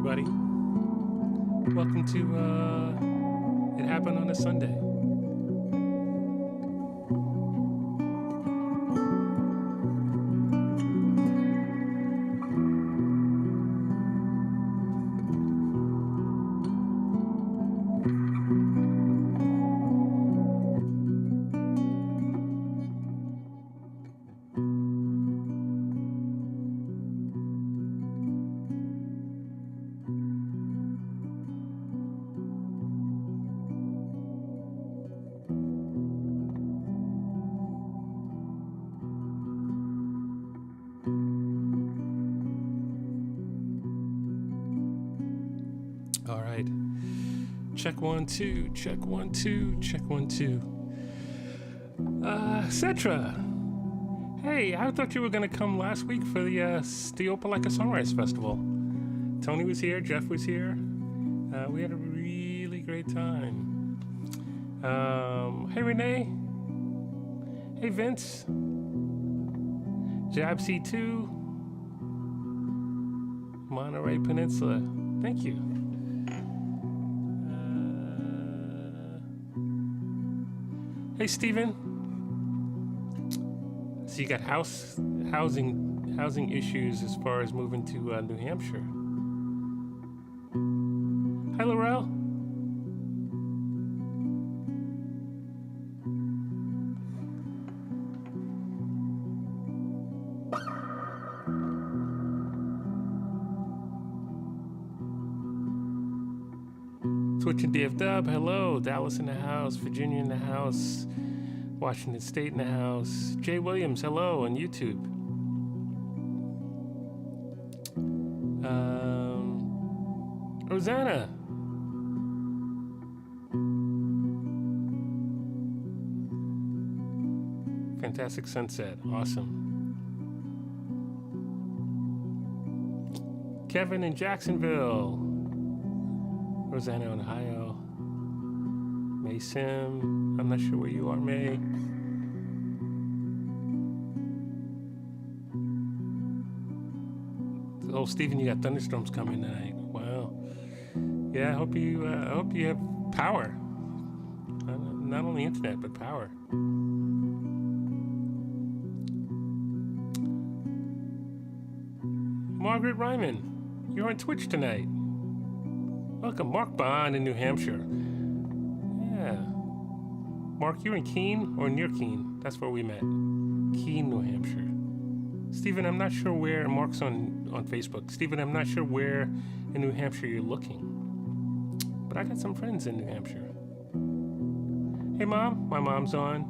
everybody. Welcome to It Happened on a Sunday. All right. Check 1 2, check 1 2, check 1 2. Cetra. Hey, I thought you were gonna come last week for the Opelika Songwriters Festival. Tony was here, Jeff was here. We had a really great time. Hey Renee. Hey Vince. Jab C2. Monterey Peninsula. Thank you. Hey Steven. So you got housing issues as far as moving to New Hampshire. Hi Laurel. Twitch and DF Dub, hello. Dallas in the house, Virginia in the house, Washington State in the house. Jay Williams, hello on YouTube. Rosanna. Fantastic sunset, awesome. Kevin in Jacksonville. Rosanna, Ohio. May Sim. I'm not sure where you are, May. Oh, Stephen, you got thunderstorms coming tonight. Wow. Yeah, I hope you have power. Not only internet, but power. Margaret Ryman, you're on Twitch tonight. Welcome, Mark Bond in New Hampshire. Yeah. Mark, you're in Keene or near Keene? That's where we met. Keene, New Hampshire. Stephen, I'm not sure where. Mark's on Facebook. Stephen, I'm not sure where in New Hampshire you're looking. But I got some friends in New Hampshire. Hey, Mom. My mom's on.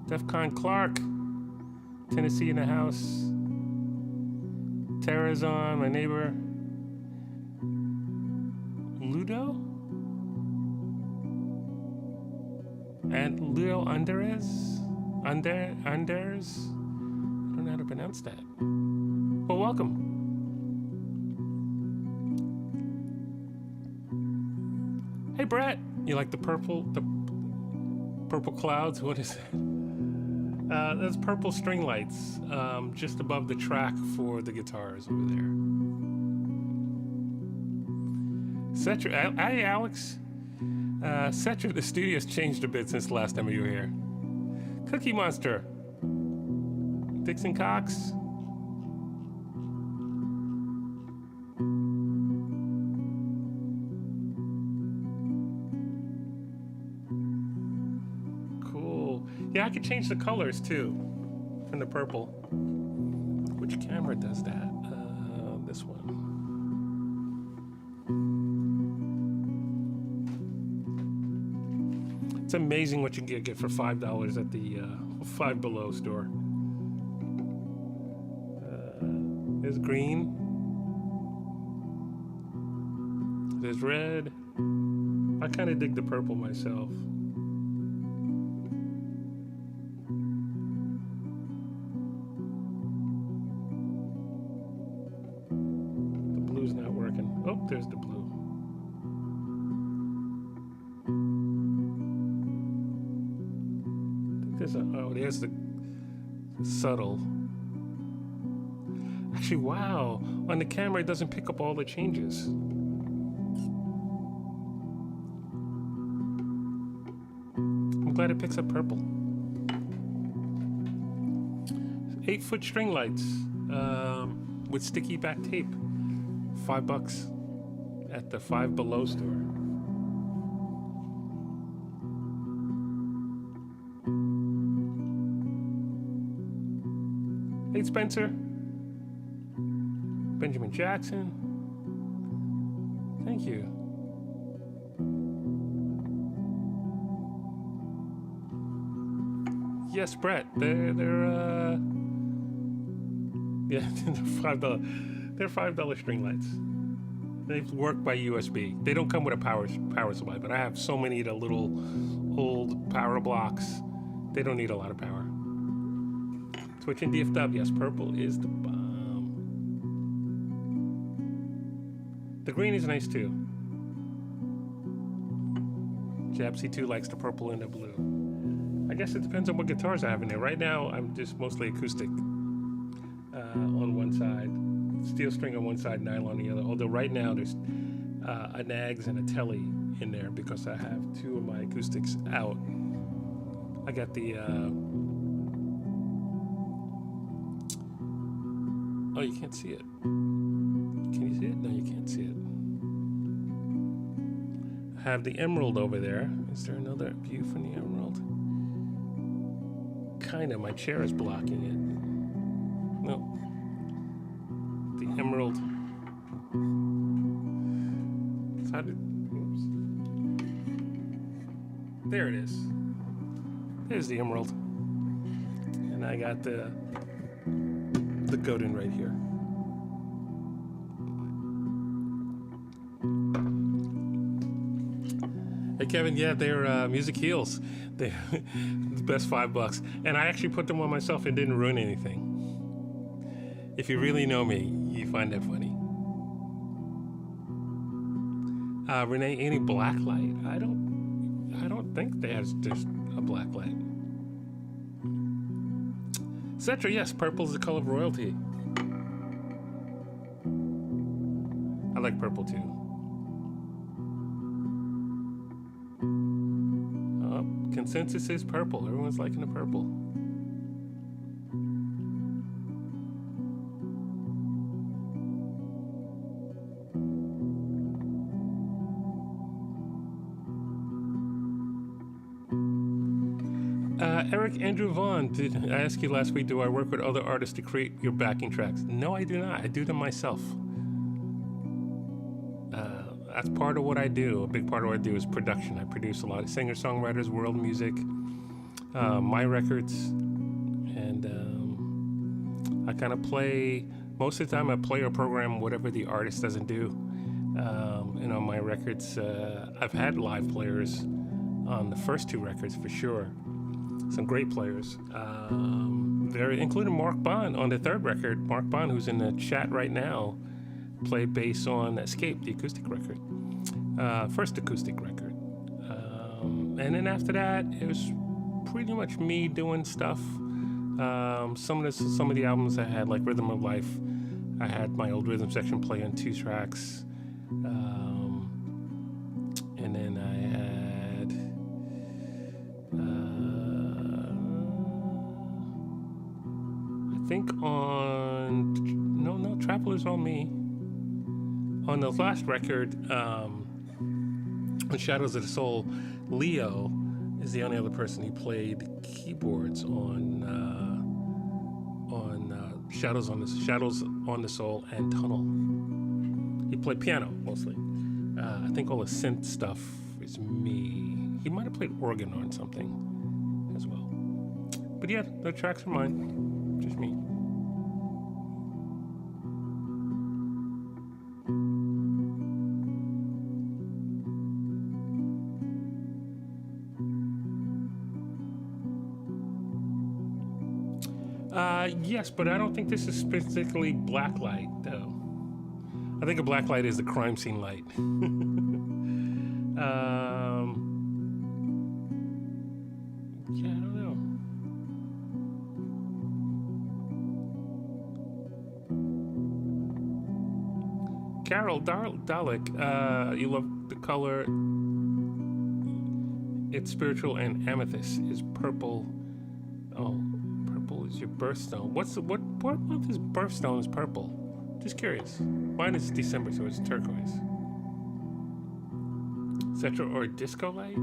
Defcon Clark. Tennessee in the house. Tara's on, my neighbor. Ludo? And Ludo Anders? Anders? I don't know how to pronounce that. Well, welcome. Hey, Brett. You like the purple clouds? What is it? That's purple string lights just above the track for the guitars over there. Cetra, hey Alex. Cetra, the studio's changed a bit since the last time you were here. Cookie Monster. Dixon Cox. Cool. Yeah, I could change the colors too from the purple. Which camera does that? This one. It's amazing what you can get for $5 at the Five Below store. There's green. There's red. I kind of dig the purple myself. The blue's not working. Oh, there's the blue. There's the subtle. Actually, wow. On the camera, it doesn't pick up all the changes. I'm glad it picks up purple. 8-foot string lights with sticky back tape. $5 at the Five Below store. Hey, Spencer. Benjamin Jackson. Thank you. Yes, Brett. They're yeah, they're $5 string lights. They work by USB. They don't come with a power supply, but I have so many of the little old power blocks. They don't need a lot of power. Twitch and DFW. Yes, purple is the bomb. The green is nice too. Japsy2 likes the purple and the blue. I guess it depends on what guitars I have in there. Right now, I'm just mostly acoustic on one side, steel string on one side, nylon on the other. Although right now there's a Nags and a Telly in there because I have two of my acoustics out. I got the oh, you can't see it. Can you see it? No, you can't see it. I have the emerald over there. Is there another view from the emerald? Kinda, my chair is blocking it. No. The emerald. Oops. There it is. There's the emerald. And I got the Godin right here. Hey Kevin, yeah, they're Music Heals. They're the best $5. And I actually put them on myself and didn't ruin anything. If you really know me, you find that funny. Renee, any black light? I don't think there's a black light. Cetra, yes, purple is the color of royalty. I like purple too. Consensus is purple. Everyone's liking the purple. Eric Andrew Vaughn, did I ask you last week, do I work with other artists to create your backing tracks? No, I do not. I do them myself. That's part of what I do. A big part of what I do is production. I produce a lot of singer-songwriters, world music, my records, and I kind of play, most of the time I play or program whatever the artist doesn't do. And on my records, I've had live players on the first two records for sure. Some great players, including Mark Bond on the third record. Mark Bond, who's in the chat right now, played bass on Escape, the acoustic record, first acoustic record. And then after that, it was pretty much me doing stuff. Some of the albums I had, like Rhythm of Life, I had my old rhythm section play on 2 tracks, and then I had. I think on Traveler's on me. On the last record, on Shadows of the Soul, Leo is the only other person who played keyboards on Shadows on the Soul and Tunnel. He played piano mostly. I think all the synth stuff is me. He might have played organ on something as well. But yeah, the tracks are mine. Just me. Yes, but I don't think this is specifically blacklight, though. I think a blacklight is the crime scene light. Yeah, I don't know. Carol Dalek, you love the color. It's spiritual, and amethyst is purple. Oh, purple is your birthstone. What month is birthstone is purple? Just curious. Mine is December, so it's turquoise. Cetra or disco light?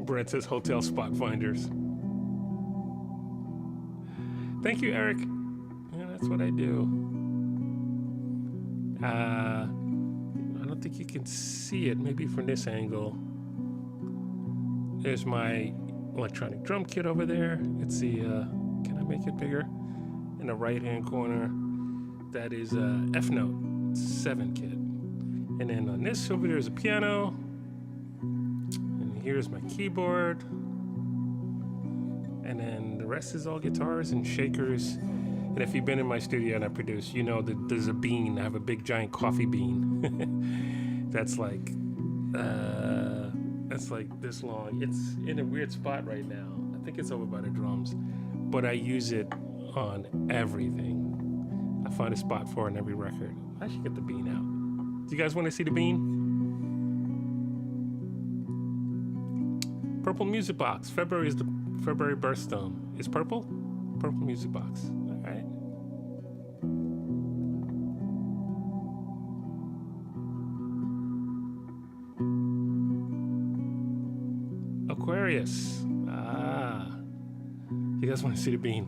Brett says hotel spot finders. Thank you, Eric. Yeah, that's what I do. I don't think you can see it. Maybe from this angle. There's my electronic drum kit over there. It's the, can I make it bigger? In the right-hand corner, that is a F Note 7 kit. And then on this over there is a piano. And here's my keyboard. And then the rest is all guitars and shakers. And if you've been in my studio and I produce, you know that there's a bean. I have a big giant coffee bean. That's like this long. It's in a weird spot right now. I think it's over by the drums, but I use it on everything. I find a spot for it on every record. I should get the bean out. Do you guys want to see the bean? Purple music box. February is the February birthstone. Is purple? Purple music box. All right. Aquarius. Ah. You guys want to see the bean?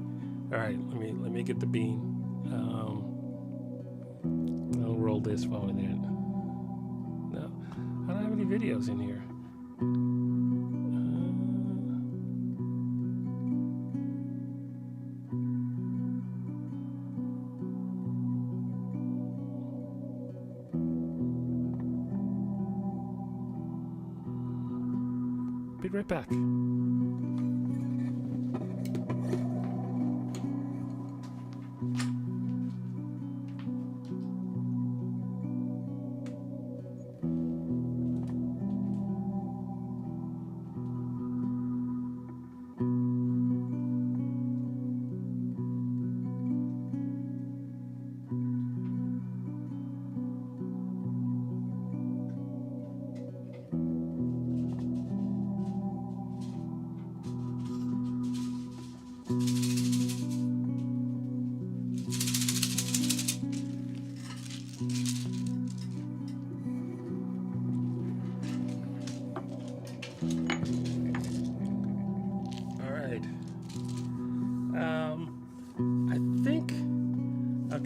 All right. Let me get the bean. I'll roll this while we're there. No, I don't have any videos in here. Be right back.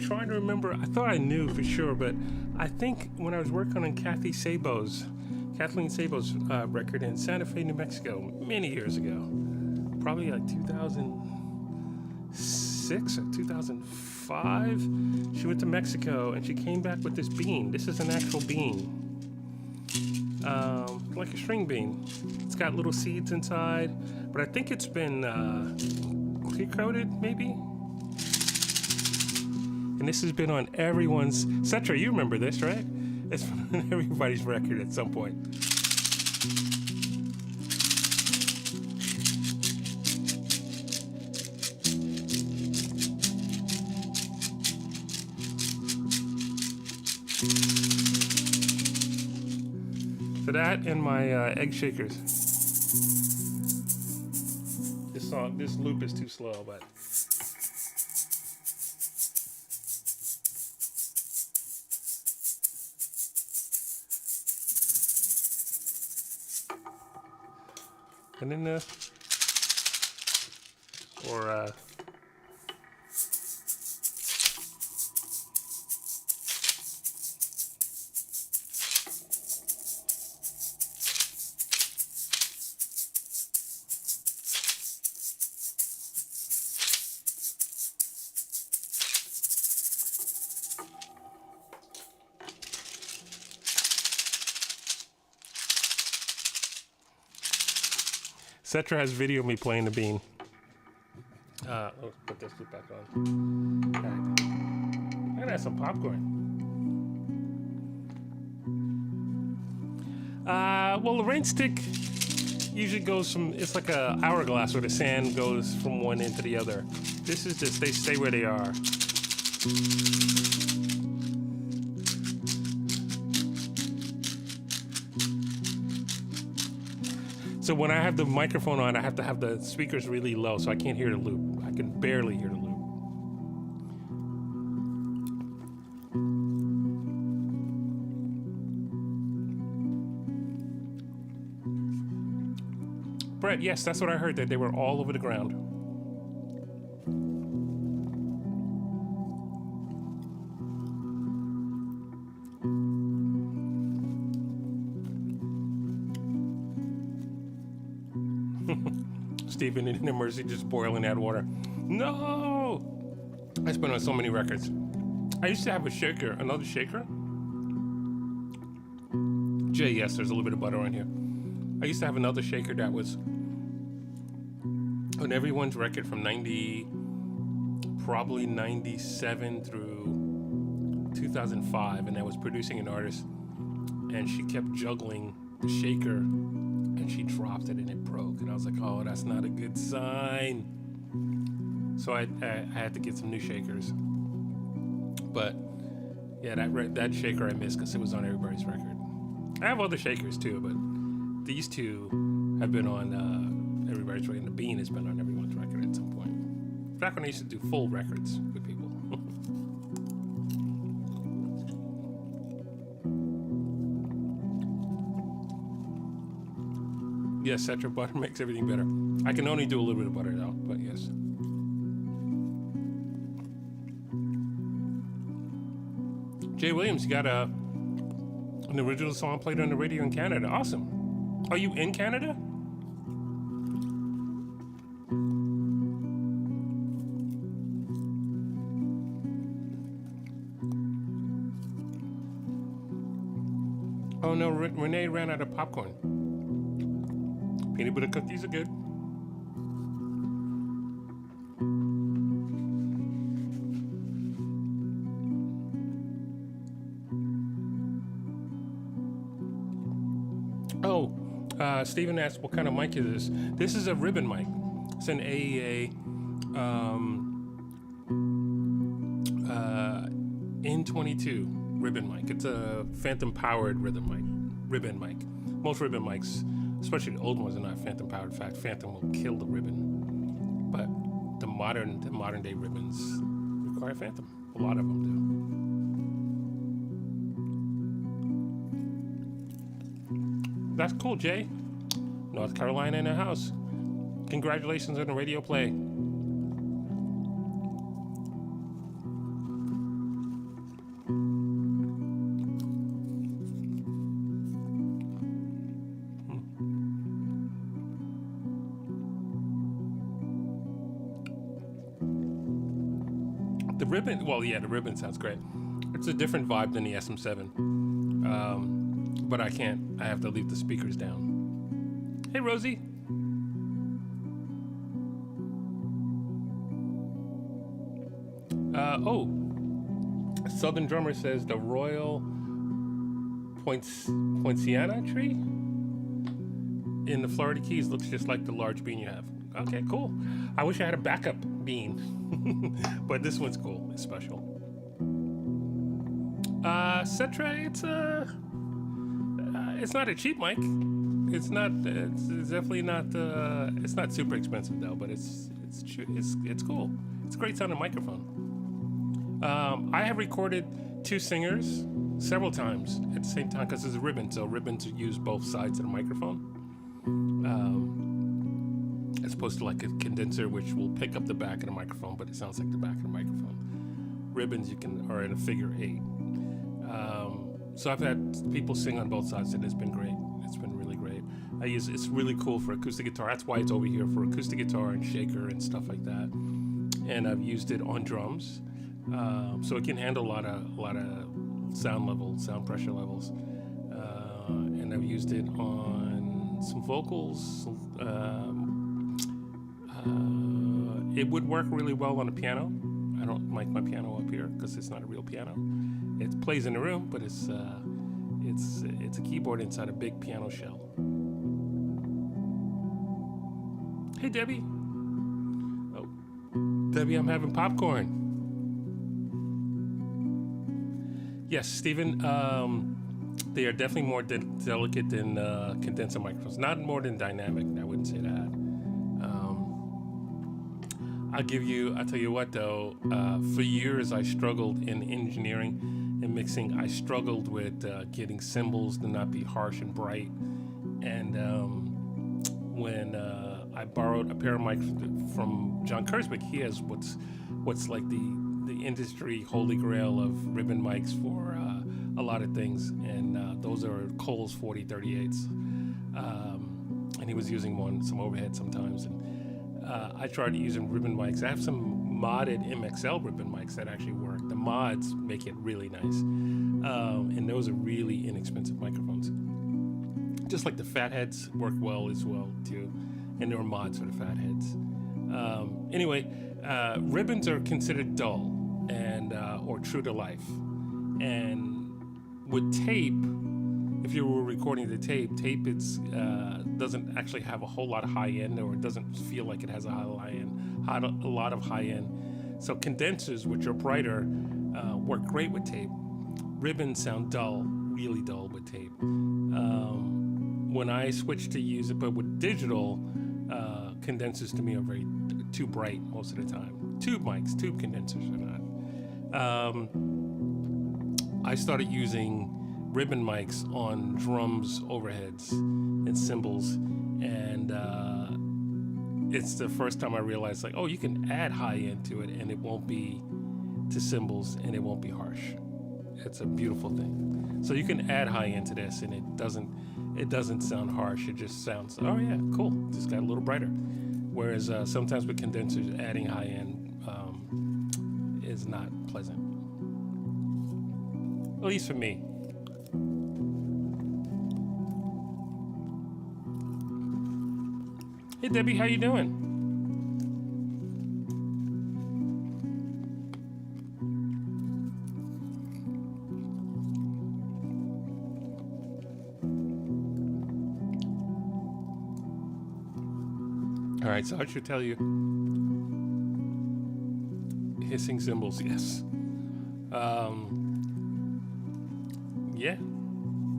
Trying to remember, I thought I knew for sure, but I think when I was working on Kathleen Sabo's record in Santa Fe, New Mexico, many years ago, probably like 2006 or 2005, she went to Mexico and she came back with this bean. This is an actual bean, like a string bean. It's got little seeds inside, but I think it's been clear coated, maybe. And this has been on everyone's... Cetra, you remember this, right? It's been on everybody's record at some point. So that and my egg shakers. This loop is too slow, but... And then Cetra has video of me playing the bean. Let's put this back on. All right. I'm gonna have some popcorn. Well, the rain stick, usually goes from, it's like a hourglass where the sand goes from one end to the other. This is just, they stay where they are. So when I have the microphone on, I have to have the speakers really low so I can't hear the loop. I can barely hear the loop. Brett, yes, that's what I heard, that they were all over the ground. Stephen in Mercy just boiling that water. No! I spent on so many records. I used to have a shaker, another shaker. Jay, yes, there's a little bit of butter on here. I used to have another shaker that was on everyone's record from probably 97 through 2005, and I was producing an artist, and she kept juggling the shaker, and she dropped it and it broke, and I was like, oh, that's not a good sign. So I had to get some new shakers. But yeah, that shaker I missed because it was on everybody's record. I have other shakers too, but these two have been on everybody's record, and the Bean has been on everyone's record at some point. Back when I used to do full records with people. Yes, Cetra butter makes everything better. I can only do a little bit of butter though, but yes. Jay Williams, you got an original song played on the radio in Canada. Awesome. Are you in Canada? Oh no, Renee ran out of popcorn. Peanut butter cookies are good. Oh, Stephen asked what kind of mic is this? This is a ribbon mic. It's an AEA N22 ribbon mic. It's a phantom powered ribbon mic. Most ribbon mics, especially the old ones, are not phantom powered. In fact, phantom will kill the ribbon. But the modern day ribbons require phantom. A lot of them do. That's cool, Jay. North Carolina in the house. Congratulations on the radio play. The ribbon, well, yeah, the ribbon sounds great. It's a different vibe than the SM7. But I have to leave the speakers down. Hey, Rosie. Southern Drummer says the Royal Poinciana tree in the Florida Keys looks just like the large bean you have. Okay, cool. I wish I had a backup bean, but this one's cool. It's special. Cetra, it's not a cheap mic. It's definitely not. It's not super expensive though, but it's cool. It's a great sounding microphone. I have recorded two singers several times at the same time because it's a ribbon, so ribbons use both sides of the microphone. As opposed to like a condenser, which will pick up the back of the microphone, but it sounds like the back of the microphone. Ribbons are in a figure 8. So I've had people sing on both sides, and it's been great. It's been really great. It's really cool for acoustic guitar. That's why it's over here for acoustic guitar and shaker and stuff like that. And I've used it on drums, so it can handle a lot of sound pressure levels. And I've used it on some vocals. It would work really well on a piano. I don't mic my piano up here because it's not a real piano. It plays in the room, but it's a keyboard inside a big piano shell. Hey, Debbie. Oh, Debbie, I'm having popcorn. Yes, Stephen. They are definitely more delicate than condenser microphones. Not more than dynamic. I wouldn't say that. I'll tell you what though, for years I struggled in engineering and mixing. I struggled with getting cymbals to not be harsh and bright. And when I borrowed a pair of mics from John Kurzbeck, he has what's like the industry holy grail of ribbon mics for a lot of things. And those are Coles 4038s. And he was using some overhead sometimes. And I tried using ribbon mics. I have some modded MXL ribbon mics that actually work. The mods make it really nice. And those are really inexpensive microphones. Just like the fatheads work well as well too. And there are mods for the fatheads. Anyway, ribbons are considered dull and or true to life. And with tape, if you were recording the tape doesn't actually have a whole lot of high end, or it doesn't feel like it has a lot of high end. So condensers, which are brighter, work great with tape. Ribbons sound dull, really dull with tape. When I switched to use it, but with digital, condensers to me are very too bright most of the time. Tube condensers are not. I started using ribbon mics on drums, overheads, and cymbals, and it's the first time I realized, like, oh, you can add high end to it, and it won't be to cymbals, and it won't be harsh. It's a beautiful thing. So you can add high end to this, and it doesn't sound harsh. It just sounds, oh yeah, cool. Just got a little brighter. Whereas sometimes with condensers, adding high end is not pleasant. At least for me. Hey Debbie, how you doing? All right, so I should tell you, hissing cymbals, yes. Yeah,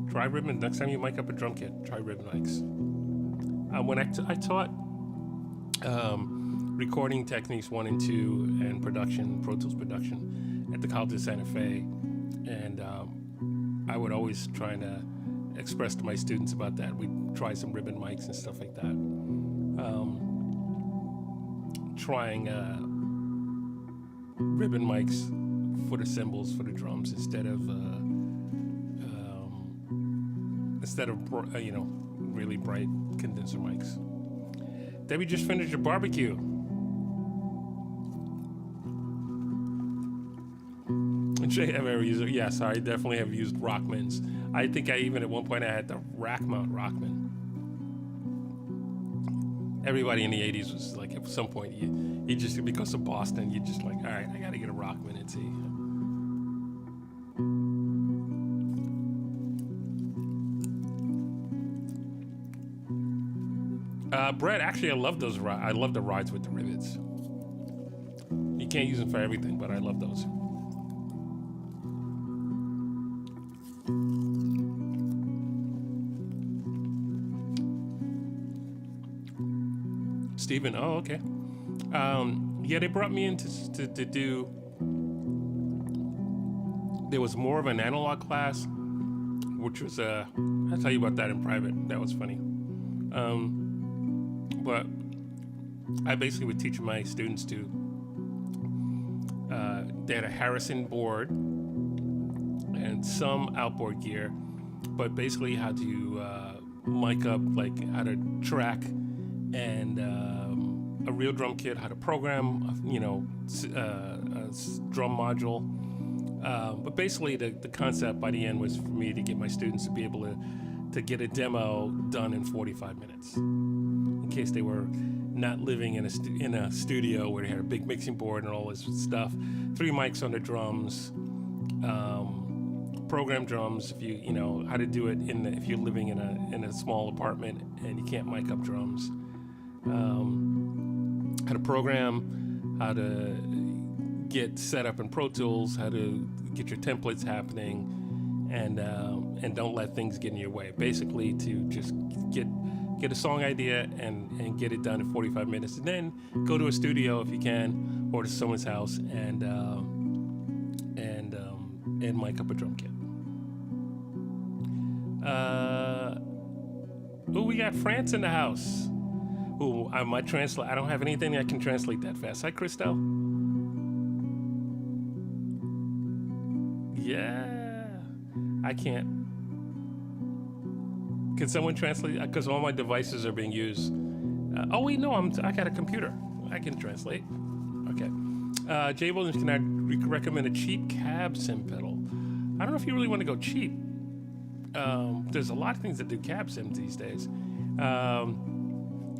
try ribbon. Next time you mic up a drum kit, try ribbon mics. When I taught recording techniques 1 and 2 and production, Pro Tools production at the College of Santa Fe, and I would always try to express to my students about that. We'd try some ribbon mics and stuff like that. Trying ribbon mics for the cymbals, for the drums, instead of really bright condenser mics. Debbie just finished your barbecue. Jay, have ever used it? Yes, I definitely have used Rockmans. I think at one point I had the rack mount Rockman. Everybody in the 80s was like, at some point, you just, because of Boston, you just like, all right, I got to get a Rockman and see. Brett, actually, I love those. I love the rides with the rivets. You can't use them for everything, but I love those. Stephen, oh, okay. Yeah, they brought me in to do. There was more of an analog class, which was I'll tell you about that in private. That was funny. But I basically would teach my students to. They had a Harrison board and some outboard gear, but basically how to mic up, like how to track, and a real drum kit, how to program, a drum module. But basically the concept by the end was for me to get my students to be able to get a demo done in 45 minutes. In case they were not living in a studio where they had a big mixing board and all this stuff. 3 mics on the drums, program drums, if you know how to do it if you're living in a small apartment and you can't mic up drums. how to program, how to get set up in Pro Tools, how to get your templates happening, and don't let things get in your way. Basically, to just get a song idea and get it done in 45 minutes, and then go to a studio if you can, or to someone's house and mic up a drum kit. We got France in the house. I might translate. I don't have anything that can translate that fast. Hi, Christelle. Yeah, I can't. Can someone translate? Because all my devices are being used. Oh wait, no, I got a computer. I can translate. Okay. Jay Williams, can I recommend a cheap cab sim pedal? I don't know if you really want to go cheap. There's a lot of things that do cab sims these days.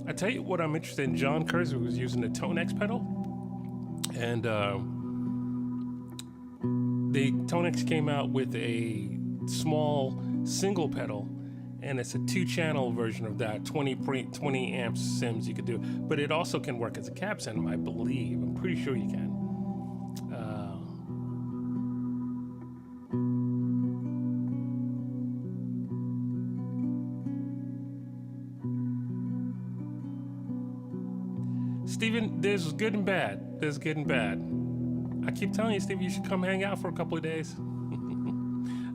I tell you what I'm interested in. John Kurzer was using the Tone X pedal, and the Tone X came out with a small single pedal, and it's a 2-channel version of that, 20 amps sims you could do, but it also can work as a cab sim, I believe. I'm pretty sure you can. Steven, there's good and bad. There's good and bad. I keep telling you, Steven, you should come hang out for a couple of days.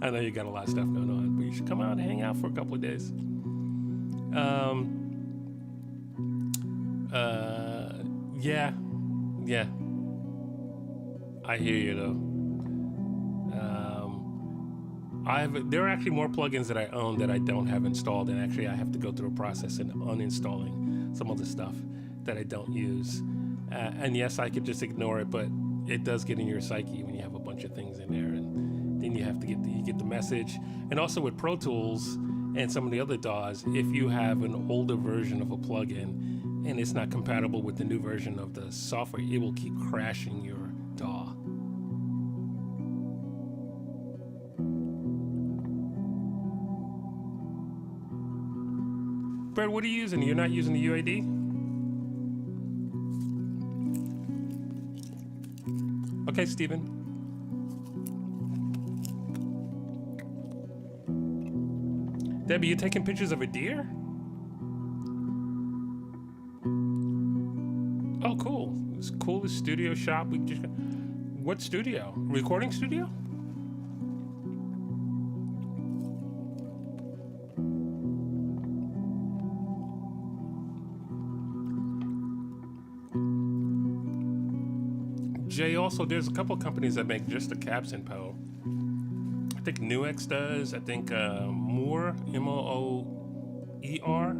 I know you got a lot of stuff going on, but you should come out and hang out for a couple of days. Yeah. I hear you though. There are actually more plugins that I own that I don't have installed, and actually I have to go through a process in uninstalling some of the stuff that I don't use. And yes, I could just ignore it, but it does get in your psyche when you have a bunch of things in there, and then you have to get the message. And also with Pro Tools and some of the other DAWs, if you have an older version of a plugin and it's not compatible with the new version of the software, it will keep crashing your DAW. Brad, what are you using? You're not using the UAD? Okay, Steven. Debbie, you taking pictures of a deer? Oh, cool. It's the coolest studio shop. What studio? Recording studio? Jay, also, there's a couple companies that make just a cab sim pedal. I think Nuix does. I think Moore, Mooer,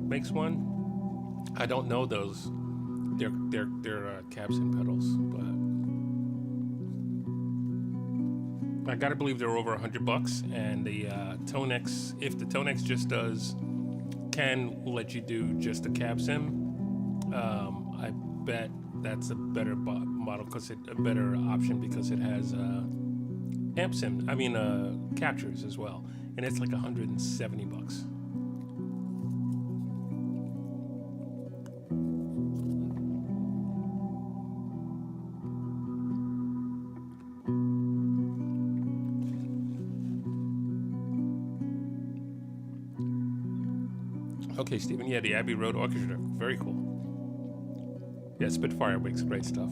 makes one. I don't know those. They're cab sim pedals, but I gotta believe they're over $100. And the Tone X, if the Tone X just can let you do just a cab sim, I bet that's a better model, a better option, because it has amp sim. Captures as well, and it's like $170. Okay, Stephen. Yeah, the Abbey Road Orchestra. Very cool. Yeah, Spitfire makes great stuff.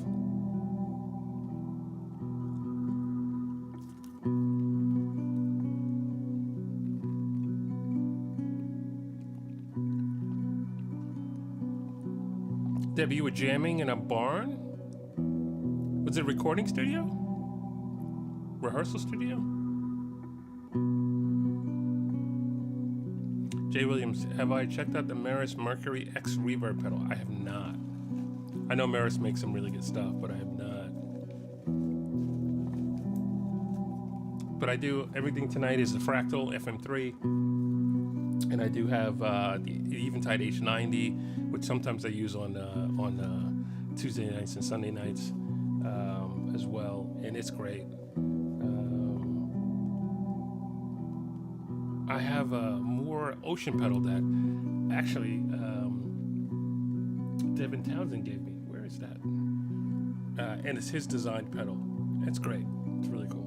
Debbie, you were jamming in a barn? Was it a recording studio? Rehearsal studio? Jay Williams, have I checked out the Maris Mercury X Reverb pedal? I have not. I know Maris makes some really good stuff, but I have not. But I do, everything tonight is the Fractal FM3. And I do have the Eventide H90, which sometimes I use on Tuesday nights and Sunday nights as well. And it's great. I have a more Ocean pedal that actually Devin Townsend gave me. Where is that? And it's his designed pedal. It's great. It's really cool.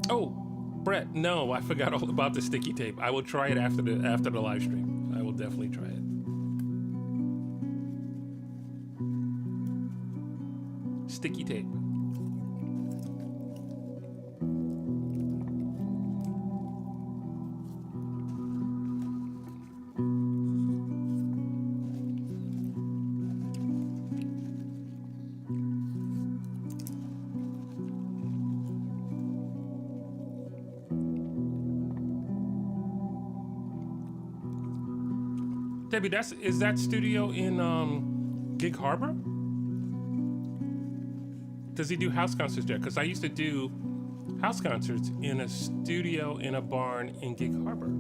Oh, Brett, no, I forgot all about the sticky tape. I will try it after the live stream. I will definitely try it. Sticky tape. Debbie, is that studio in Gig Harbor? Does he do house concerts there? Because I used to do house concerts in a studio in a barn in Gig Harbor.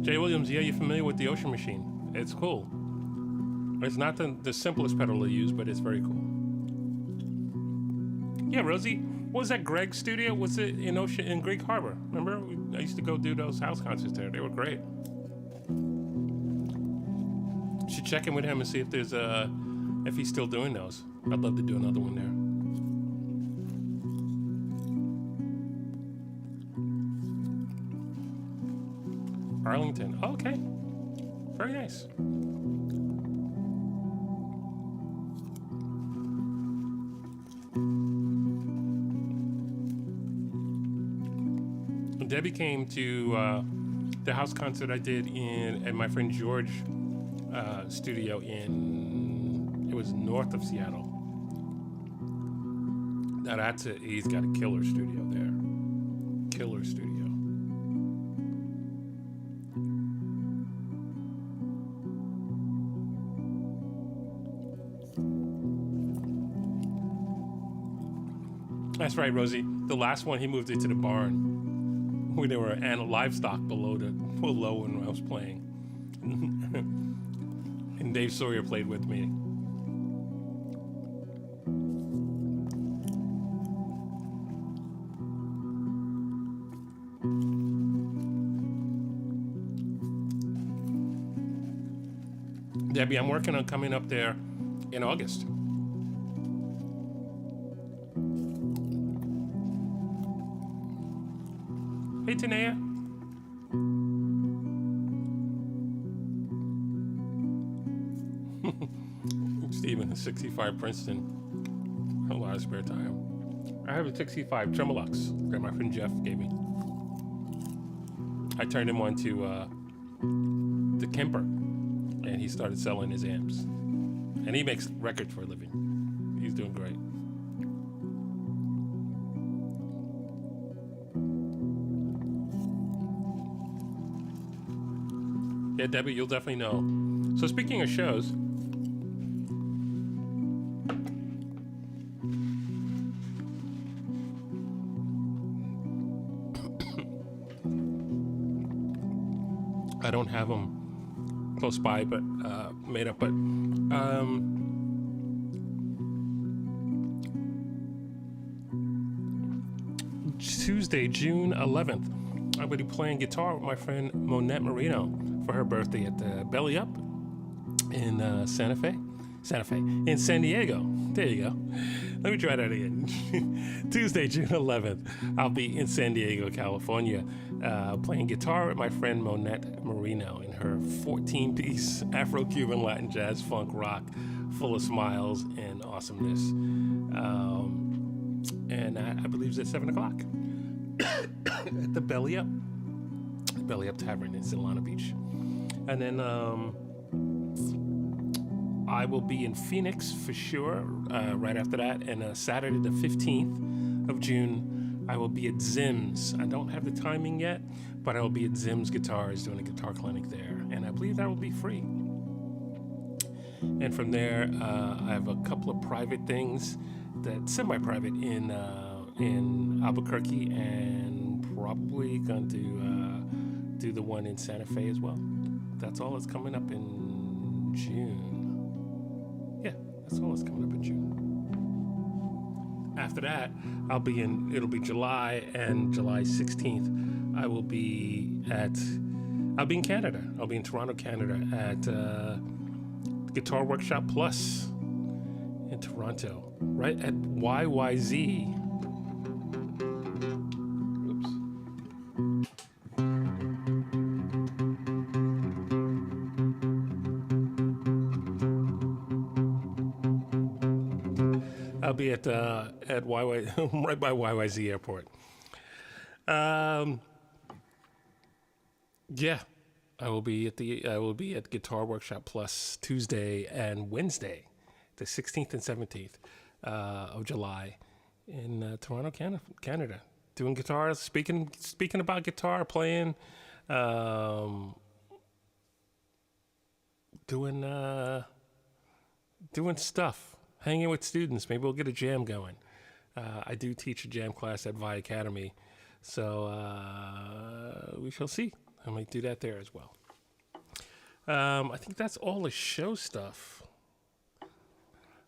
Jay Williams, yeah, you're familiar with the Ocean Machine. It's cool. It's not the simplest pedal to use, but it's very cool. Yeah, Rosie, what was that Greg's studio? Was it in Greek Harbor? Remember? I used to go do those house concerts there. They were great. Should check in with him and see if if he's still doing those. I'd love to do another one there. Arlington. Oh, okay. Very nice. Debbie came to the house concert I did at my friend George studio it was north of Seattle. Now he's got a killer studio there. Killer studio. That's right, Rosie. The last one, he moved it to the barn. When there were livestock below when I was playing. And Dave Sawyer played with me. Debbie, I'm working on coming up there in August. Hey, Tanea. Steven, 65 Princeton. A lot of spare time. I have a 65 Tremolux that my friend Jeff gave me. I turned him on to Kemper, and he started selling his amps. And he makes records for a living. He's doing great. Yeah, Debbie, you'll definitely know. So speaking of shows, I don't have them close by, but made up. But Tuesday, June 11th, I'm going to be playing guitar with my friend Monette Marino for her birthday at the Belly Up in Santa Fe, in San Diego. There you go. Let me try that again. Tuesday, June 11th, I'll be in San Diego, California, playing guitar with my friend Monette Marino in her 14-piece Afro-Cuban Latin jazz funk rock, full of smiles and awesomeness. And I believe it's at 7 o'clock at the Belly Up Tavern in Solana Beach. And then I will be in Phoenix for sure right after that. And Saturday the 15th of June, I will be at Zim's. I don't have the timing yet, but I will be at Zim's Guitars doing a guitar clinic there. And I believe that will be free. And from there, I have a couple of private things that semi-private in Albuquerque, and probably going to do the one in Santa Fe as well. That's all that's coming up in June. Yeah, that's all that's coming up in June. After that, it'll be July, and July 16th, I'll be in Canada. I'll be in Toronto, Canada at Guitar Workshop Plus in Toronto, right at YYZ. Oops. I'll be at YY right by YYZ Airport. Yeah, I will be at Guitar Workshop Plus Tuesday and Wednesday, the 16th and 17th of July in Toronto, Canada. Doing guitars, speaking about guitar playing, doing stuff, hanging with students. Maybe we'll get a jam going. I do teach a jam class at Vi Academy, so we shall see. I might do that there as well. I think that's all the show stuff.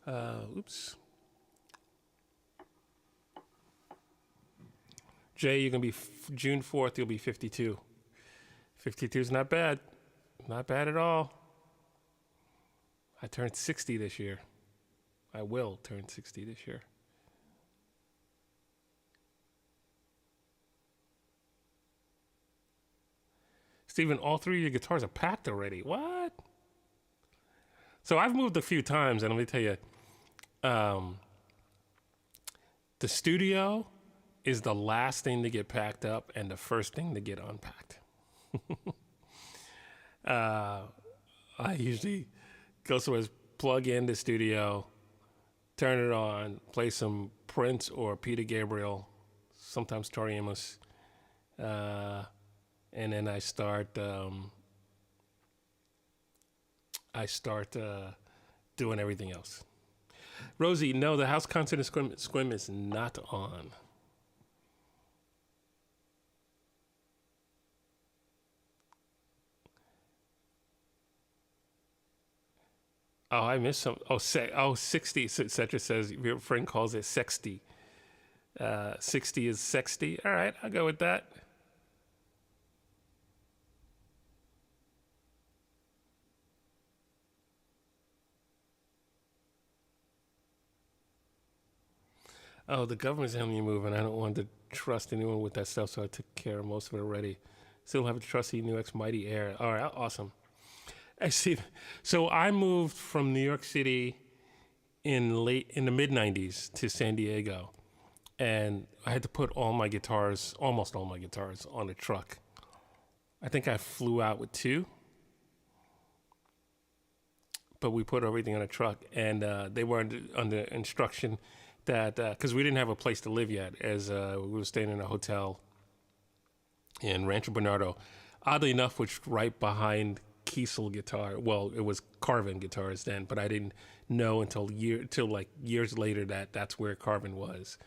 Oops. Jay, you're going to be June 4th, you'll be 52. 52 is not bad. Not bad at all. I turned 60 this year. I will turn 60 this year. Steven, all three of your guitars are packed already. What? So I've moved a few times, and let me tell you, the studio is the last thing to get packed up and the first thing to get unpacked. I usually go somewhere, plug in the studio, turn it on, play some Prince or Peter Gabriel, sometimes Tori Amos, and then I start doing everything else. Rosie, no, the house concert in Squim is not on. Oh, I missed some. 60. Cedric says your friend calls it sexty. 60 is sexty. All right, I'll go with that. Oh, the government's helping me move, and I don't want to trust anyone with that stuff, so I took care of most of it already. Still have a trusty New X Mighty Air. All right, awesome. I see. So I moved from New York City in the mid '90s to San Diego, and I had to put almost all my guitars, on a truck. I think I flew out with 2, but we put everything on a truck, and they were under instruction that because we didn't have a place to live yet, as we were staying in a hotel in Rancho Bernardo, oddly enough, which right behind Kiesel Guitar. Well, it was Carvin Guitars then, but I didn't know until years later that that's where Carvin was.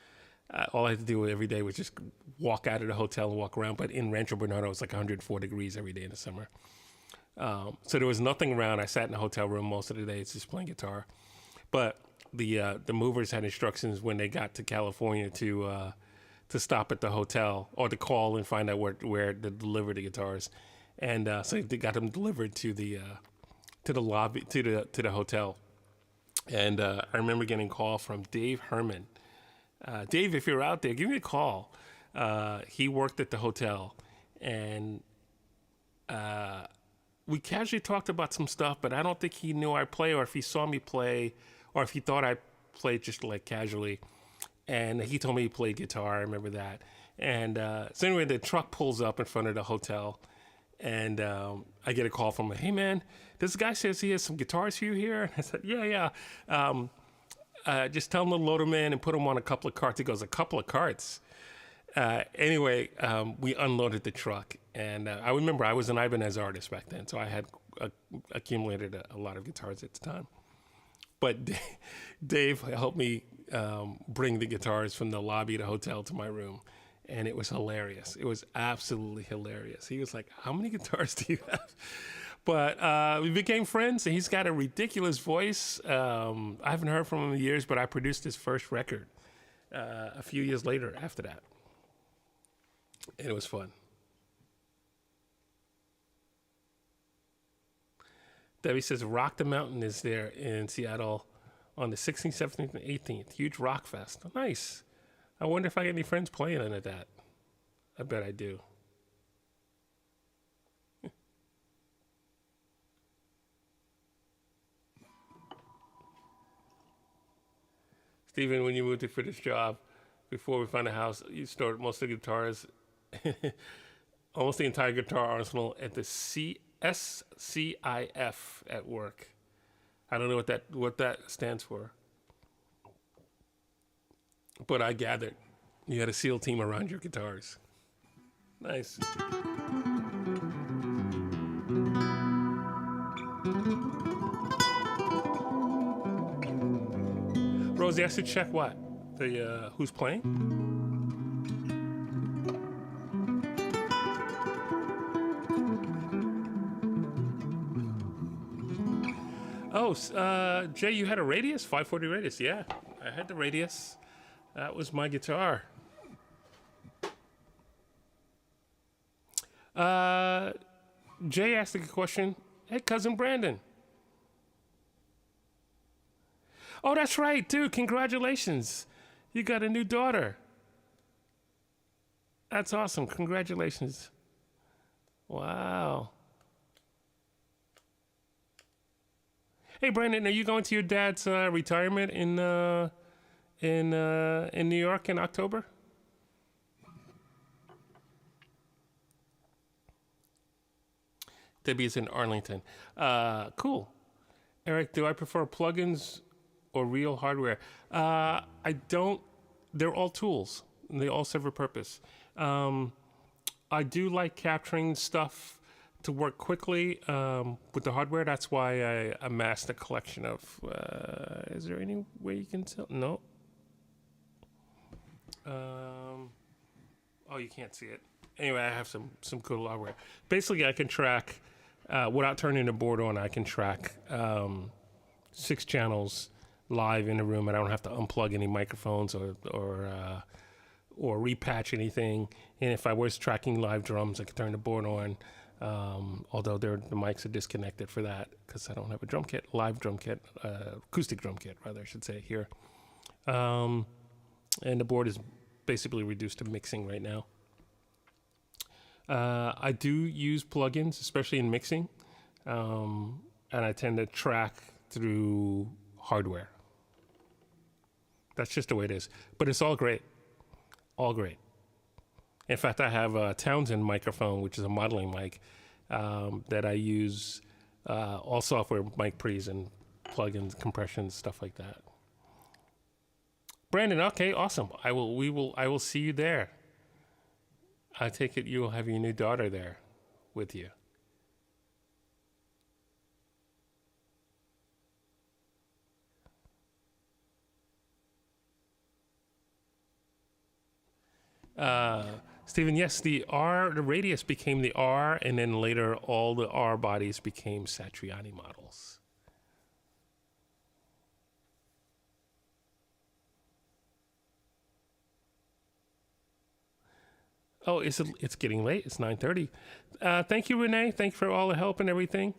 All I had to do every day was just walk out of the hotel and walk around. But in Rancho Bernardo, it was like 104 degrees every day in the summer. So there was nothing around. I sat in the hotel room most of the days just playing guitar. But the movers had instructions when they got to California to stop at the hotel or to call and find out where to deliver the guitars. And so they got them delivered to the lobby, to the hotel. And I remember getting a call from Dave Herman. Dave, if you're out there, give me a call. He worked at the hotel, and we casually talked about some stuff, but I don't think he knew I play, or if he saw me play, or if he thought I played just like casually. And he told me he played guitar. I remember that. And so anyway, the truck pulls up in front of the hotel. And I get a call from him. Hey, man, this guy says he has some guitars for you here. And I said, yeah. Just tell him to load them in and put them on a couple of carts. He goes, a couple of carts? Anyway, we unloaded the truck. And I remember I was an Ibanez artist back then, so I had accumulated a lot of guitars at the time. But Dave helped me bring the guitars from the lobby of the hotel to my room. And it was hilarious. It was absolutely hilarious. He was like, how many guitars do you have? But we became friends, and he's got a ridiculous voice. I haven't heard from him in years, but I produced his first record a few years later after that. And it was fun. Debbie says Rock the Mountain is there in Seattle on the 16th, 17th, and 18th. Huge rock fest. Nice. I wonder if I get any friends playing at that. I bet I do. Steven, when you moved to this job, before we found a house, you stored most of the guitars, almost the entire guitar arsenal at the SCIF at work. I don't know what that stands for. But I gathered you had a SEAL team around your guitars. Nice. Rosie, I should check what? The who's playing? Oh, Jay, you had a Radius? 540 Radius, yeah. I had the Radius. That was my guitar. Jay asked a question. Hey, cousin Brandon. Oh, that's right, dude. Congratulations. You got a new daughter. That's awesome. Congratulations. Wow. Hey, Brandon, are you going to your dad's retirement in New York in October? Debbie is in Arlington. Cool. Eric, do I prefer plugins or real hardware? I don't. They're all tools. And they all serve a purpose. I do like capturing stuff to work quickly with the hardware. That's why I amassed a collection of. Is there any way you can tell? No. Oh, you can't see it. Anyway, I have some cool hardware. Basically, I can track without turning the board on. I can track 6 channels live in the room, and I don't have to unplug any microphones or repatch anything. And if I was tracking live drums, I could turn the board on. Although the mics are disconnected for that because I don't have a live drum kit, acoustic drum kit, rather I should say here. And the board is basically reduced to mixing right now. I do use plugins, especially in mixing, and I tend to track through hardware. That's just the way it is. But it's all great. All great. In fact, I have a Townsend microphone, which is a modeling mic, that I use all software mic pre's and plugins, compressions, stuff like that. Brandon, okay, awesome. I will see you there. I take it you will have your new daughter there with you. Stephen, yes, the Radius became the R, and then later all the R bodies became Satriani models. Oh, it's getting late. It's 9:30. Thank you, Renee. Thank you for all the help and everything.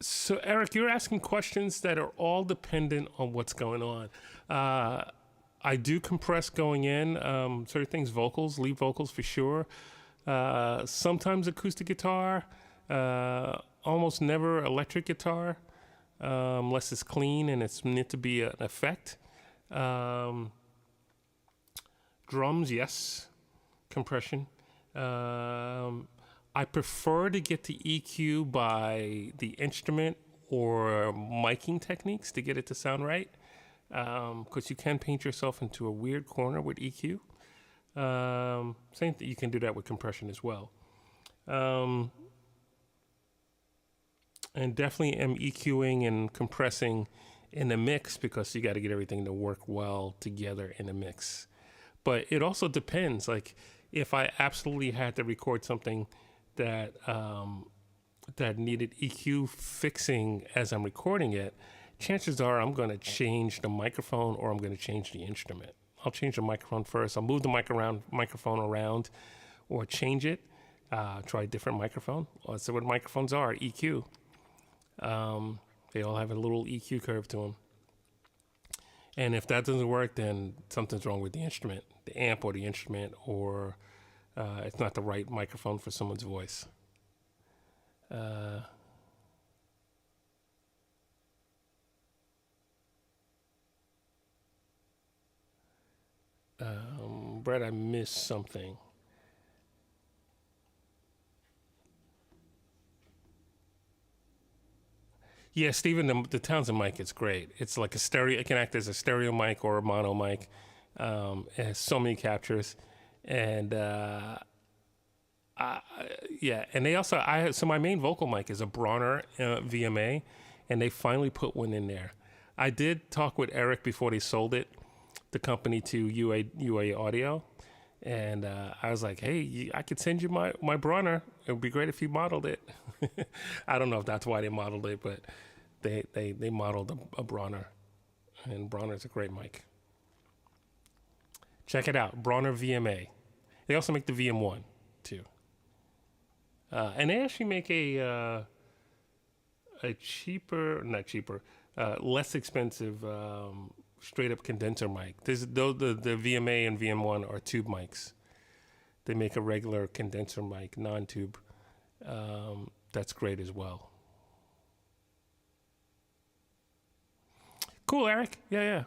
So, Eric, you're asking questions that are all dependent on what's going on. I do compress going in, certain things, vocals, lead vocals for sure. Sometimes acoustic guitar, almost never electric guitar, unless it's clean and it's meant to be an effect. Drums, yes. Compression. I prefer to get the EQ by the instrument or miking techniques to get it to sound right, because you can paint yourself into a weird corner with EQ. Same thing, you can do that with compression as well. And definitely am EQing and compressing in the mix because you got to get everything to work well together in the mix. But it also depends. Like if I absolutely had to record something that that needed EQ fixing as I'm recording it, chances are I'm going to change the microphone or I'm going to change the instrument. I'll change the microphone first. I'll move the microphone around or change it. Try a different microphone. So what microphones are, EQ. They all have a little EQ curve to them. And if that doesn't work, then something's wrong with the instrument, the amp or the instrument, or it's not the right microphone for someone's voice. Brett, I missed something. Yeah, Steven, the Townsend mic is great. It's like a stereo. It can act as a stereo mic or a mono mic. It has so many captures, and yeah, and they also so my main vocal mic is a Bronner VMA, and they finally put one in there. I did talk with Eric before they sold it, the company, to UA Audio, and I was like, hey, I could send you my Bronner. It would be great if you modeled it. I don't know if that's why they modeled it, but they modeled a Bronner, and Bronner's a great mic. Check it out, Bronner VMA. They also make the VM1 too. And they actually make a cheaper, not cheaper, less expensive straight up condenser mic. Though the VMA and VM1 are tube mics. They make a regular condenser mic, non-tube. That's great as well. Cool, Eric. Yeah.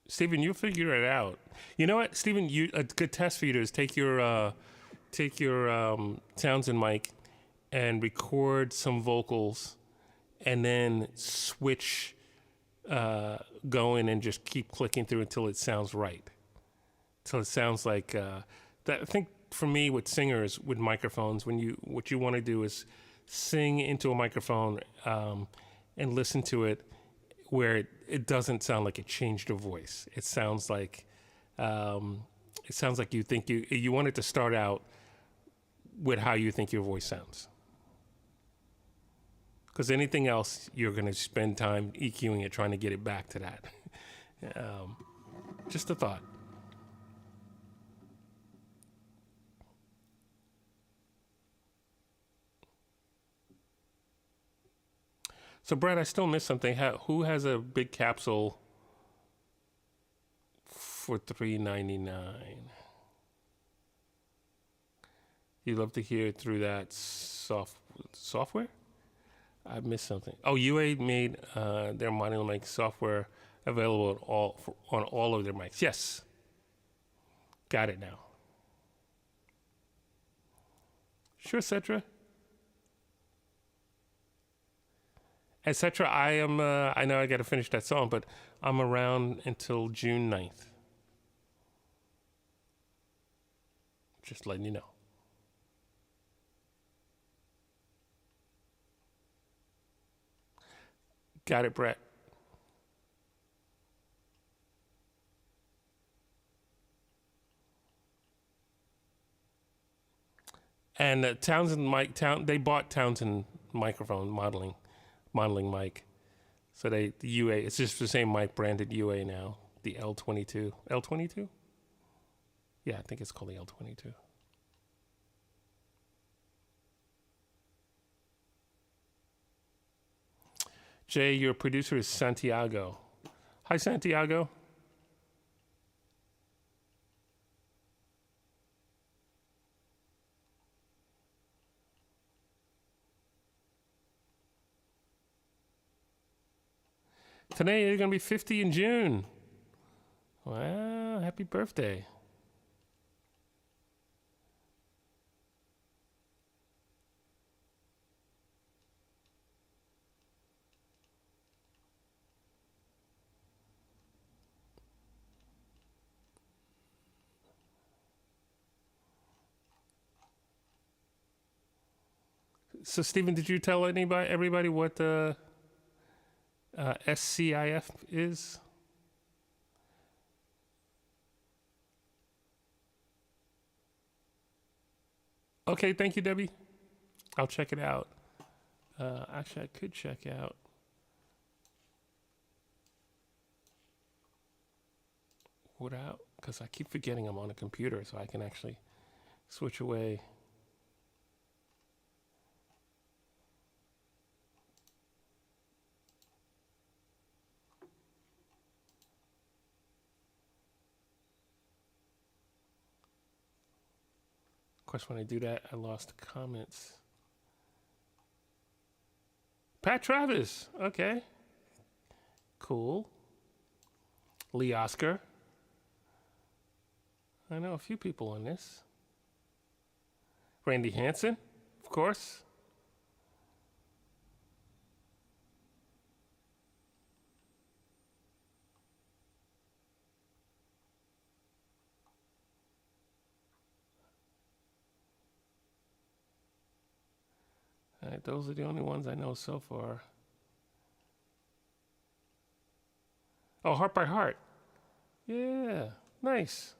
Steven, you'll figure it out. You know what, Steven? A good test for you is take your Townsend mic and record some vocals, and then switch going and just keep clicking through until it sounds right. Until it sounds like that. I think for me, with singers with microphones, what you want to do is sing into a microphone and listen to it where it doesn't sound like it changed your voice. It sounds like you think you want it to start out with how you think your voice sounds. Because anything else, you're going to spend time EQing it, trying to get it back to that. Just a thought. So, Brad, I still missed something. Who has a big capsule for $3.99? You'd love to hear it through that software? I missed something. Oh, UA made their modeling mic software available on all of their mics. Yes. Got it now. Sure, Cetra. Etc. I am. I know I got to finish that song, but I'm around until June 9th. Just letting you know. Got it, Brett. And Townsend mic. They bought Townsend microphone modeling mic. So the UA, it's just the same mic branded UA now. The L22. L22? Yeah, I think it's called the L22. Jay, your producer is Santiago. Hi, Santiago. Today you're going to be 50 in June. Wow, happy birthday. So, Stephen, did you tell everybody what SCIF is. Okay, thank you, Debbie. I'll check it out. Actually, I could check out. Without, because I keep forgetting I'm on a computer, so I can actually switch away. Of course, when I do that, I lost comments. Pat Travis. Okay. Cool. Lee Oscar. I know a few people on this. Randy Hansen, of course. All right, those are the only ones I know so far. Oh, Heart by Heart. Yeah, nice.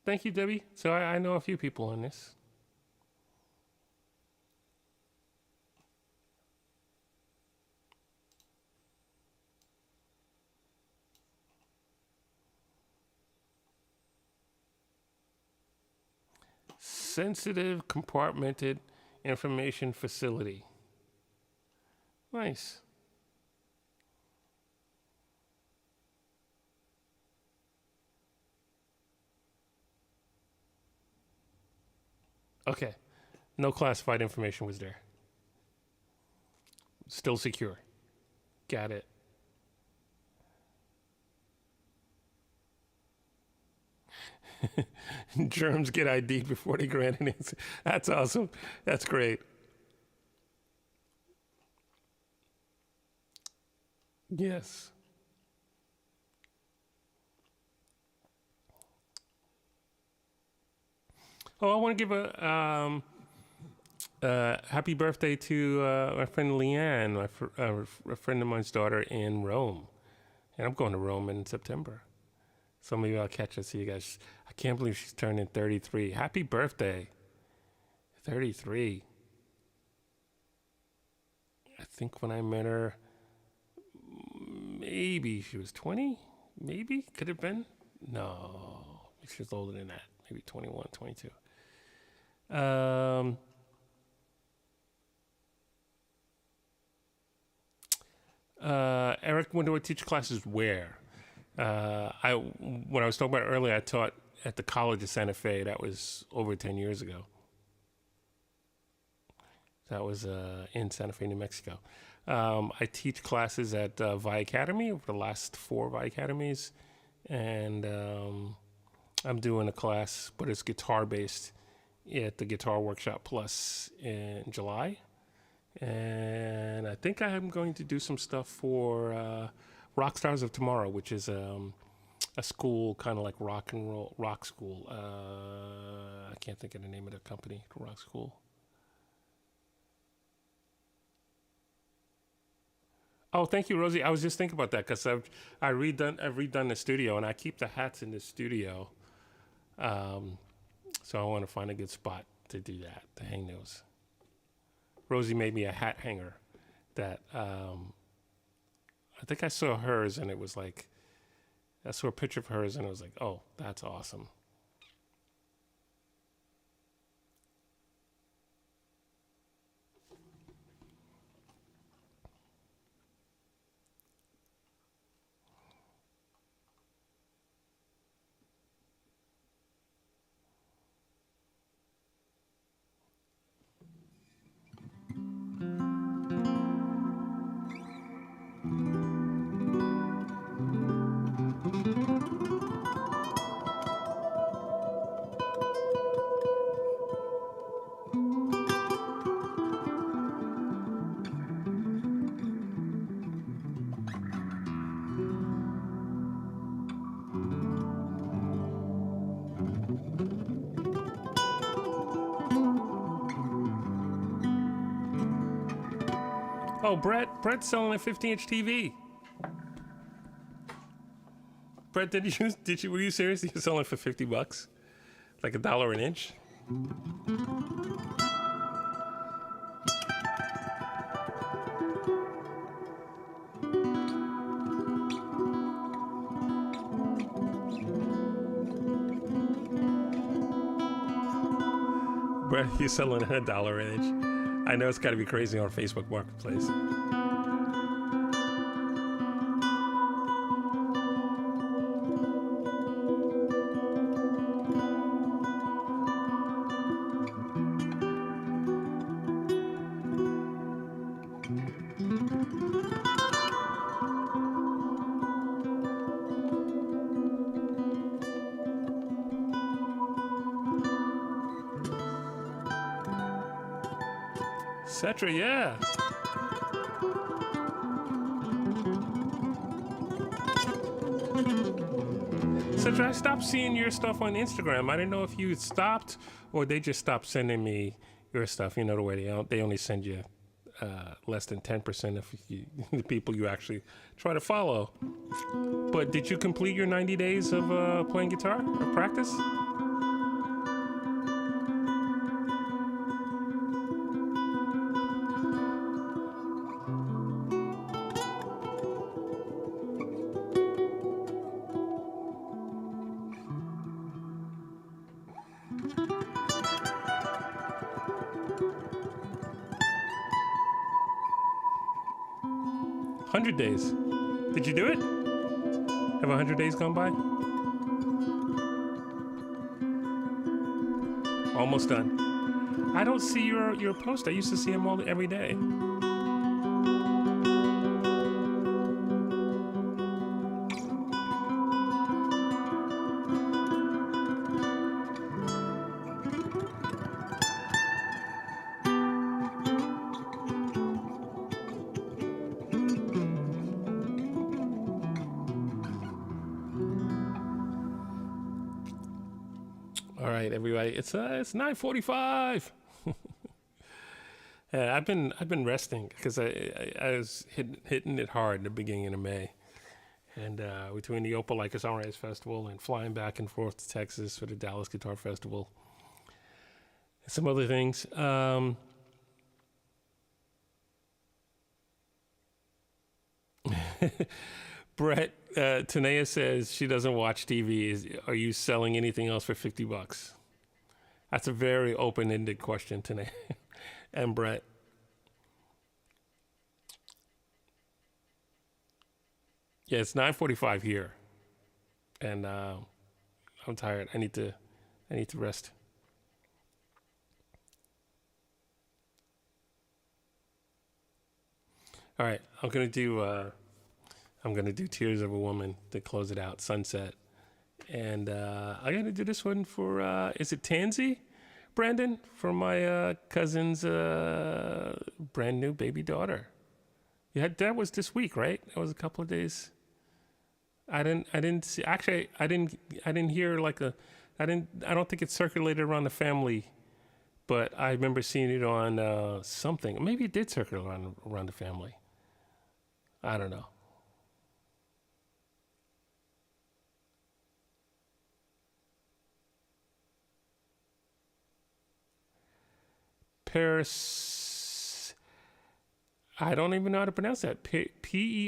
Thank you, Debbie. So I know a few people on this. Sensitive compartmented information facility. Nice. Okay. No classified information was there. Still secure. Got it. Germs get ID before they grant an answer. That's awesome. That's great. Yes. Oh, I want to give a happy birthday to my friend Leanne, a friend of mine's daughter in Rome. And I'm going to Rome in September. So maybe I'll catch her, see you guys. I can't believe she's turning 33. Happy birthday. 33. I think when I met her, maybe she was 20? Maybe? Could have been? No. She was older than that. Maybe 21, 22. Eric, when do I teach classes where? When I was talking about earlier, I taught at the College of Santa Fe. That was over 10 years ago. That was in Santa Fe, New Mexico. I teach classes at Vi Academy over the last 4 Vi Academies. And I'm doing a class, but it's guitar-based at the Guitar Workshop Plus in July. And I think I am going to do some stuff for Rock Stars of Tomorrow, which is a school kind of like rock school. I can't think of the name of the company, the rock school. Oh, thank you, Rosie. I was just thinking about that because I've redone the studio, and I keep the hats in the studio. So I want to find a good spot to do that, to hang those. Rosie made me a hat hanger that I think I saw hers, and it was like, I saw a picture of hers, and it was like, oh, that's awesome. Oh, Brett's selling a 50-inch TV. Brett, were you serious? You're selling it for $50? Like $1 an inch? Brett, you're selling it $1 an inch. I know it's got to be crazy on Facebook Marketplace. Cetra, yeah. Cetra, I stopped seeing your stuff on Instagram. I didn't know if you had stopped or they just stopped sending me your stuff. You know the way they only send you less than 10% of the people you actually try to follow. But did you complete your 90 days of playing guitar or practice? Days. Did you do it? Have 100 days gone by? Almost done. I don't see your post. I used to see them every day. All right, everybody. It's 9:45. Yeah, I've been resting because I was hitting it hard at the beginning of May, and between the Opelika Sunrise Festival and flying back and forth to Texas for the Dallas Guitar Festival, and some other things. Brett, Tanea says she doesn't watch TV. Are you selling anything else for $50? That's a very open-ended question, Tanea. And Brett. Yeah, it's 9:45 here, and I'm tired. I need to rest. All right, I'm gonna do Tears of a Woman to close it out, Sunset. And I'm going to do this one for, is it Tansy, Brandon? For my cousin's brand new baby daughter. Yeah, that was this week, right? That was a couple of days. I didn't see, actually, I didn't hear I don't think it circulated around the family, but I remember seeing it on something. Maybe it did circulate around the family. I don't know. I don't even know how to pronounce that. Perseogg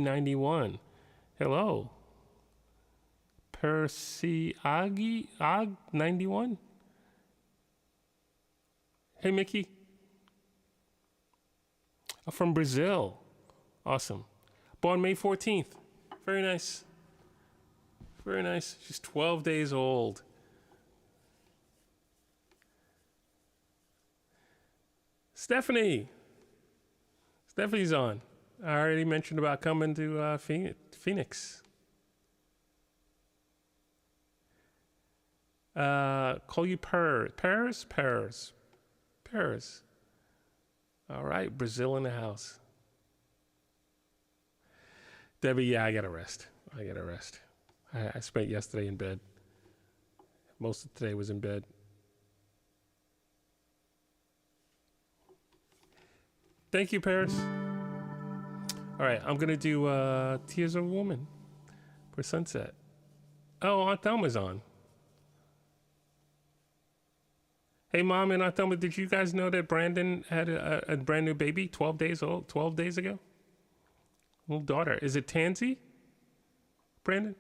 91. Hello. Perseagi 91. Hey, Mickey. From Brazil. Awesome. Born May 14th. Very nice. Very nice. She's 12 days old. Stephanie's on. I already mentioned about coming to Phoenix. Call you Paris. All right, Brazil in the house. Debbie, yeah, I gotta rest. I spent yesterday in bed. Most of today was in bed. Thank you, Paris. All right, I'm gonna do Tears of a Woman for Sunset. Oh, Aunt Thelma's on. Hey, Mom and Aunt Thelma, did you guys know that Brandon had a brand new baby, 12 days old, 12 days ago? Little daughter. Is it Tansy? Brandon?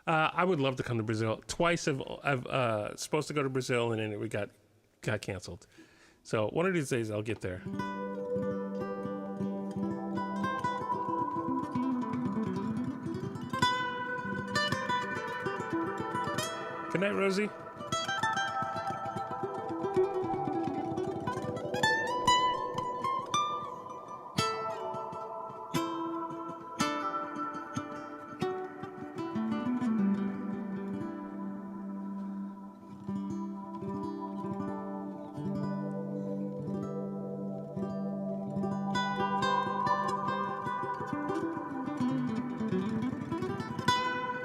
I would love to come to Brazil. Twice I've supposed to go to Brazil and then we got canceled. So one of these days I'll get there. Good night, Rosie.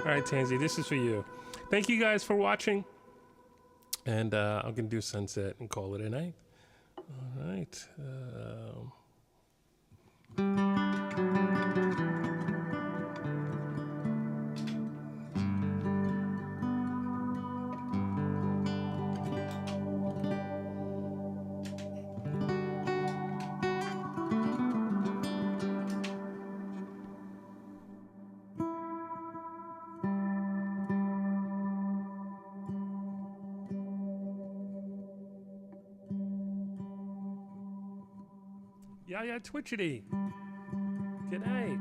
All right, Tansy, this is for you. Thank you guys for watching. And I'm going to do Sunset and call it a night. All right. Yeah, Twitchity. Good night.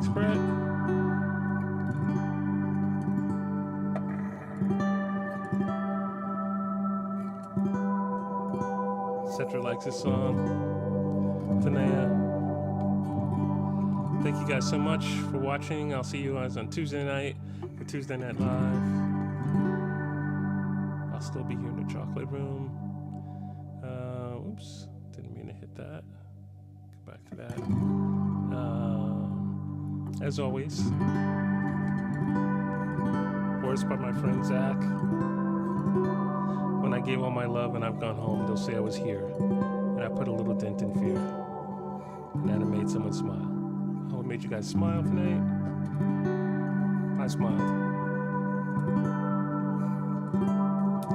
Thanks, Brett. Cetra likes this song. Tanea. Thank you guys so much for watching. I'll see you guys on Tuesday night for Tuesday Night Live. I'll still be here in the chocolate room. Oops, didn't mean to hit that. Go back to that. As always, words by my friend Zach. When I gave all my love and I've gone home, they'll say I was here. And I put a little dent in fear. And that it made someone smile. Oh, it made you guys smile tonight? I smiled.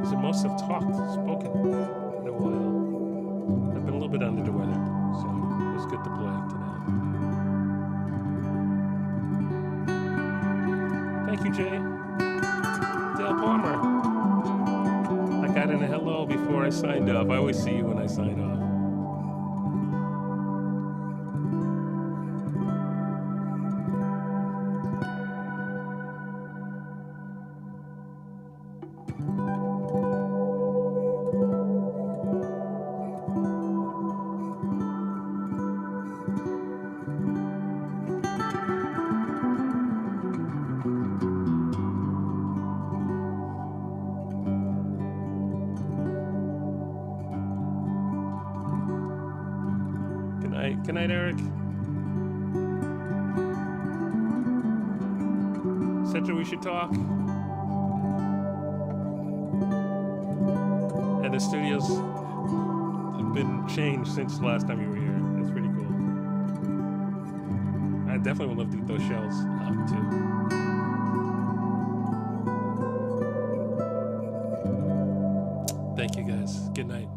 So most have spoken in a while. I've been a little bit under the weather, so it was good to play tonight. Thank you, Jay. Dale Palmer. I got in a hello before I signed off. I always see you when I sign off. Good night, Eric. Cetra, we should talk. And the studios have been changed since the last time you were here. That's pretty cool. I definitely would love to get those shells up too. Thank you guys. Good night.